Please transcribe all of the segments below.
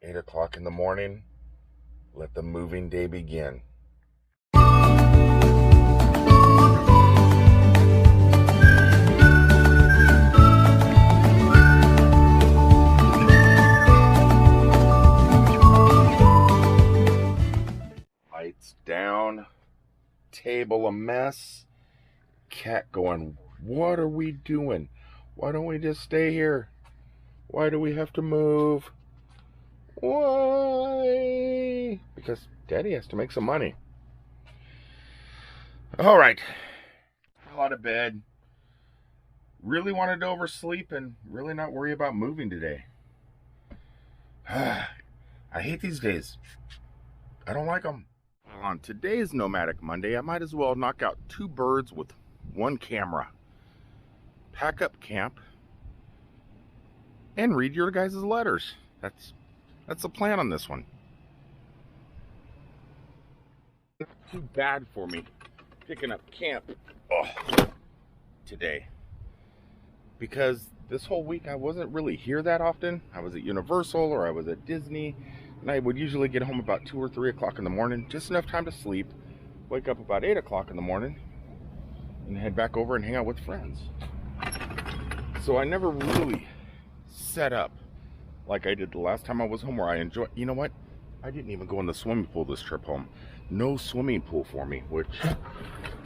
8 o'clock in the morning. Let the moving day begin. Lights down, table a mess, cat going, what are we doing? Why don't we just stay here? Why do we have to move? Why? Because Daddy has to make some money. All right. Fell out of bed. Really wanted to oversleep and really not worry about moving today. I hate these days. I don't like them. On today's Nomadic Monday, I might as well knock out two birds with one camera. Pack up camp and read your guys' letters. That's the plan on this one. Not too bad for me picking up camp today, because this whole week I wasn't really here that often. I was at Universal or I was at Disney, and I would usually get home about 2 or 3 o'clock in the morning, just enough time to sleep, wake up about 8 o'clock in the morning, and head back over and hang out with friends. So I never really set up like I did the last time I was home, where I enjoyed. You know what? I didn't even go in the swimming pool this trip home. No swimming pool for me, which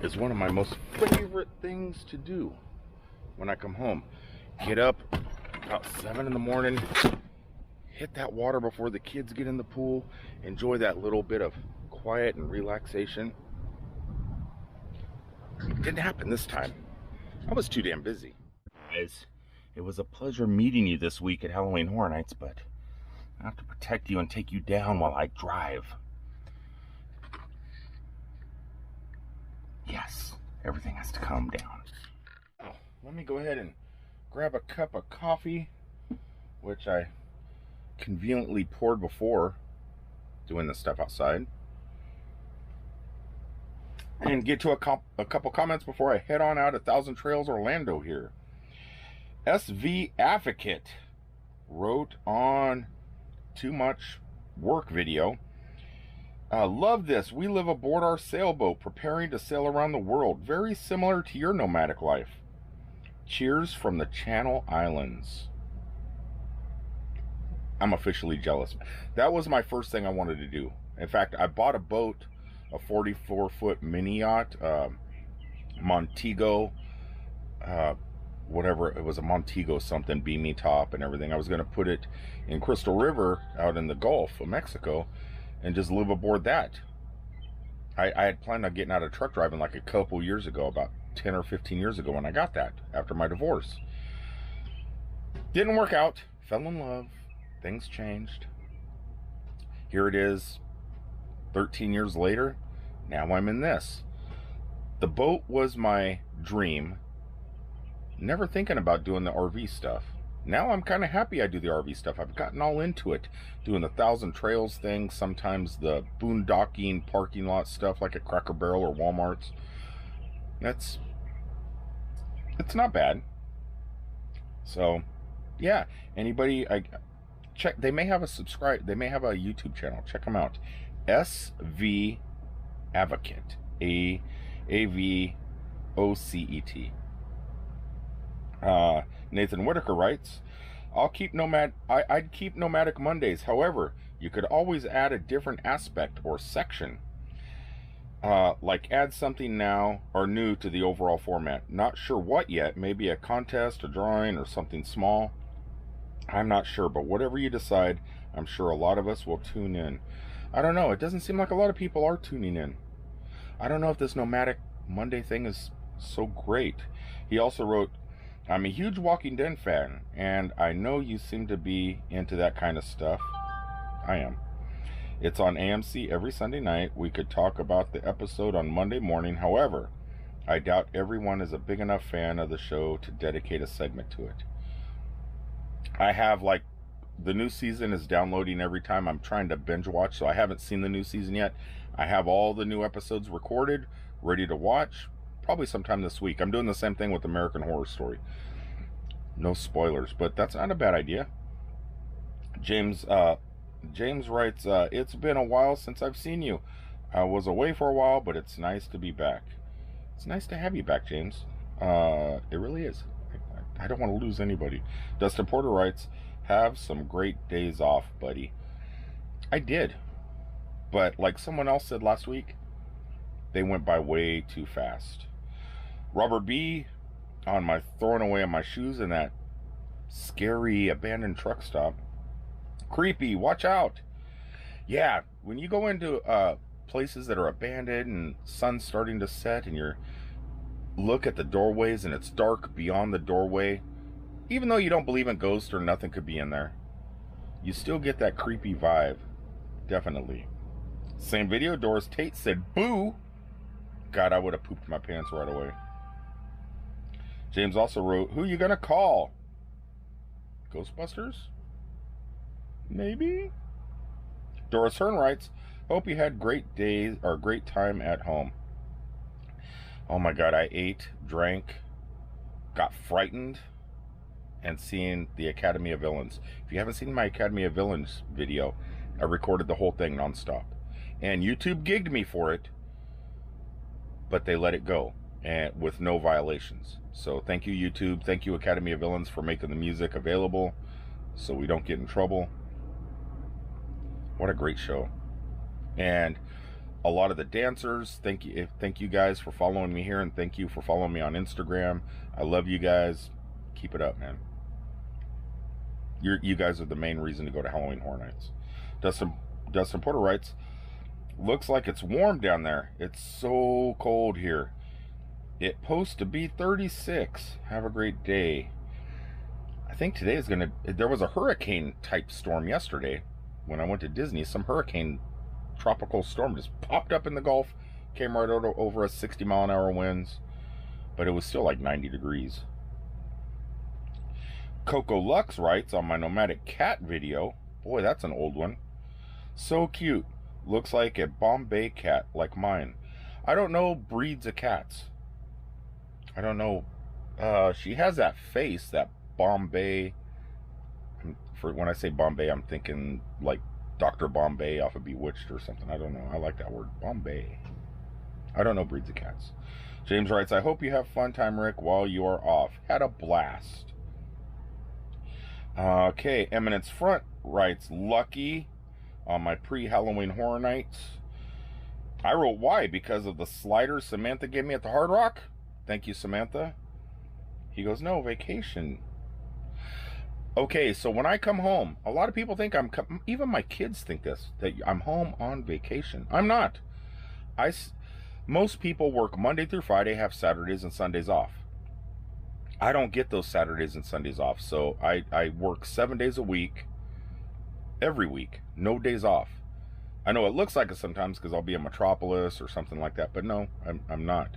is one of my most favorite things to do when I come home. Get up about 7 in the morning, hit that water before the kids get in the pool, enjoy that little bit of quiet and relaxation. Didn't happen this time. I was too damn busy. Guys, it was a pleasure meeting you this week at Halloween Horror Nights, but I have to protect you and take you down while I drive. Yes, everything has to calm down. Oh, let me go ahead and grab a cup of coffee, which I conveniently poured before doing this stuff outside, and get to a couple comments before I head on out of Thousand Trails Orlando here. SV Advocate wrote on Too Much Work video. Love this. We live aboard our sailboat, preparing to sail around the world. Very similar to your nomadic life. Cheers from the Channel Islands. I'm officially jealous. That was my first thing I wanted to do. In fact, I bought a boat, a 44-foot mini yacht, Montego, whatever, it was a Montego something, beamy top and everything. I was going to put it in Crystal River out in the Gulf of Mexico and just live aboard that. I had planned on getting out of truck driving like a couple years ago, about 10 or 15 years ago when I got that, after my divorce. Didn't work out. Fell in love. Things changed. Here it is, 13 years later. Now I'm in this. The boat was my dream. Never thinking about doing the RV stuff. Now I'm kind of happy I do the RV stuff. I've gotten all into it. Doing the Thousand Trails thing, sometimes the boondocking parking lot stuff like at Cracker Barrel or Walmart's. It's not bad. So, yeah, anybody, I check, they may have a YouTube channel. Check them out. SV Advocate. AVOCET. Nathan Whitaker writes, I'd keep Nomadic Mondays. However, you could always add a different aspect or section. Like add something now or new to the overall format. Not sure what yet. Maybe a contest, a drawing, or something small. I'm not sure, but whatever you decide, I'm sure a lot of us will tune in. I don't know. It doesn't seem like a lot of people are tuning in. I don't know if this Nomadic Monday thing is so great. He also wrote, I'm a huge Walking Dead fan, and I know you seem to be into that kind of stuff. I am. It's on AMC every Sunday night. We could talk about the episode on Monday morning. However, I doubt everyone is a big enough fan of the show to dedicate a segment to it. I have, like, the new season is downloading every time. I'm trying to binge watch, so I haven't seen the new season yet. I have all the new episodes recorded, ready to watch. Probably sometime this week. I'm doing the same thing with American Horror Story. No spoilers, but that's not a bad idea. James James writes, it's been a while since I've seen you. I was away for a while, but it's nice to be back. It's nice to have you back, James. It really is. I don't want to lose anybody. Dustin Porter writes, have some great days off, buddy. I did. But like someone else said last week, they went by way too fast. Robert B, on my throwing away of my shoes in that scary abandoned truck stop. Creepy, watch out. Yeah, when you go into places that are abandoned and sun's starting to set and you're look at the doorways and it's dark beyond the doorway, even though you don't believe in ghosts or nothing could be in there, you still get that creepy vibe. Definitely. Same video, Doris Tate said, boo. God, I would have pooped my pants right away. James also wrote, who you gonna call? Ghostbusters? Maybe? Doris Hearn writes, hope you had great days or great time at home. Oh my God, I ate, drank, got frightened, and seeing the Academy of Villains. If you haven't seen my Academy of Villains video, I recorded the whole thing nonstop. And YouTube gigged me for it, but they let it go and with no violations. So thank you, YouTube. Thank you, Academy of Villains, for making the music available so we don't get in trouble. What a great show. And a lot of the dancers, thank you guys for following me here, and thank you for following me on Instagram. I love you guys. Keep it up, man. You guys are the main reason to go to Halloween Horror Nights. Dustin Porter writes, looks like it's warm down there. It's so cold here. It's supposed to be 36. Have a great day. I think today is gonna. There was a hurricane type storm yesterday when I went to Disney. Some hurricane tropical storm just popped up in the Gulf, came right over us, 60-mile-an-hour winds, but it was still like 90 degrees. Coco Lux writes on my Nomadic cat video, boy, that's an old one. So cute. Looks like a Bombay cat like mine. I don't know breeds of cats. I don't know. She has that face, that Bombay. For when I say Bombay, I'm thinking like Dr. Bombay off of Bewitched or something. I don't know. I like that word, Bombay. I don't know breeds of cats. James writes, I hope you have fun time, Rick, while you are off. Had a blast. Okay, Eminence Front writes, lucky on my pre-Halloween Horror Nights. I wrote why, because of the sliders Samantha gave me at the Hard Rock. Thank you, Samantha. He goes, no, vacation. Okay, so when I come home, a lot of people think even my kids think this, that I'm home on vacation. I'm not. Most people work Monday through Friday, have Saturdays and Sundays off. I don't get those Saturdays and Sundays off, so I work 7 days a week, every week, no days off. I know it looks like it sometimes because I'll be in Metropolis or something like that, but no, I'm not.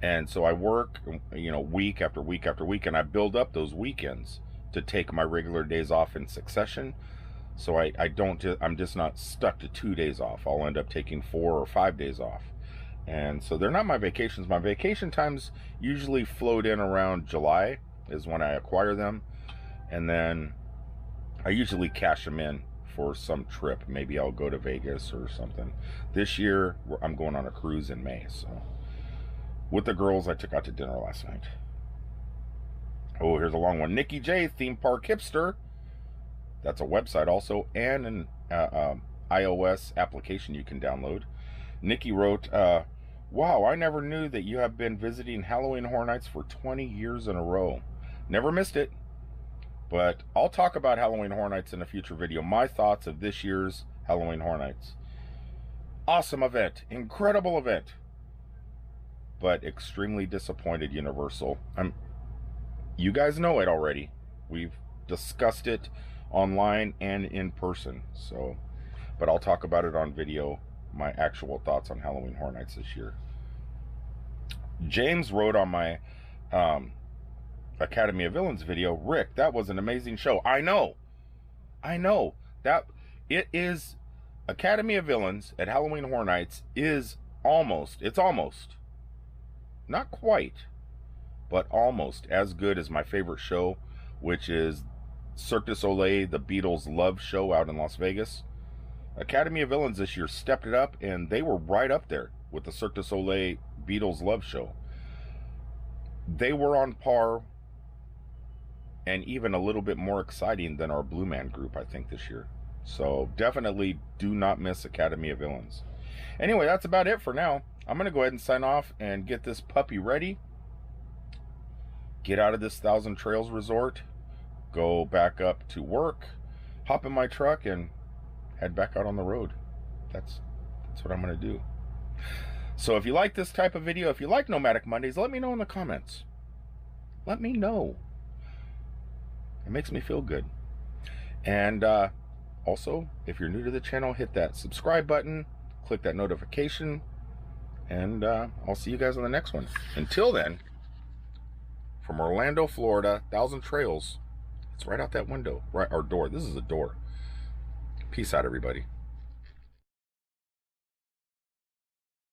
And so I work, week after week after week, and I build up those weekends to take my regular days off in succession. So I'm just not stuck to 2 days off. I'll end up taking 4 or 5 days off. And so they're not my vacations. My vacation times usually float in around July is when I acquire them. And then I usually cash them in for some trip. Maybe I'll go to Vegas or something. This year, I'm going on a cruise in May. So with the girls, I took out to dinner last night. Oh, here's a long one. Nikki J, Theme Park Hipster. That's a website also, and an iOS application you can download. Nikki wrote, wow, I never knew that you have been visiting Halloween Horror Nights for 20 years in a row. Never missed it. But I'll talk about Halloween Horror Nights in a future video. My thoughts of this year's Halloween Horror Nights. Awesome event. Incredible event. But extremely disappointed, Universal. You guys know it already. We've discussed it online and in person. But I'll talk about it on video, my actual thoughts on Halloween Horror Nights this year. James wrote on my Academy of Villains video, Rick, that was an amazing show. I know. That it is Academy of Villains at Halloween Horror Nights is almost, not quite, but almost as good as my favorite show, which is Cirque du Soleil, the Beatles Love Show out in Las Vegas. Academy of Villains this year stepped it up, and they were right up there with the Cirque du Soleil Beatles Love Show. They were on par and even a little bit more exciting than our Blue Man group, I think, this year. So definitely do not miss Academy of Villains. Anyway, that's about it for now. I'm going to go ahead and sign off and get this puppy ready. Get out of this Thousand Trails resort. Go back up to work. Hop in my truck and head back out on the road. That's what I'm going to do. So if you like this type of video, if you like Nomadic Mondays, let me know in the comments. Let me know. It makes me feel good. And also, if you're new to the channel, hit that subscribe button, click that notification, and I'll see you guys on the next one. Until then, from Orlando, Florida, Thousand Trails, it's right out that window, right, our door. This is a door. Peace out, everybody.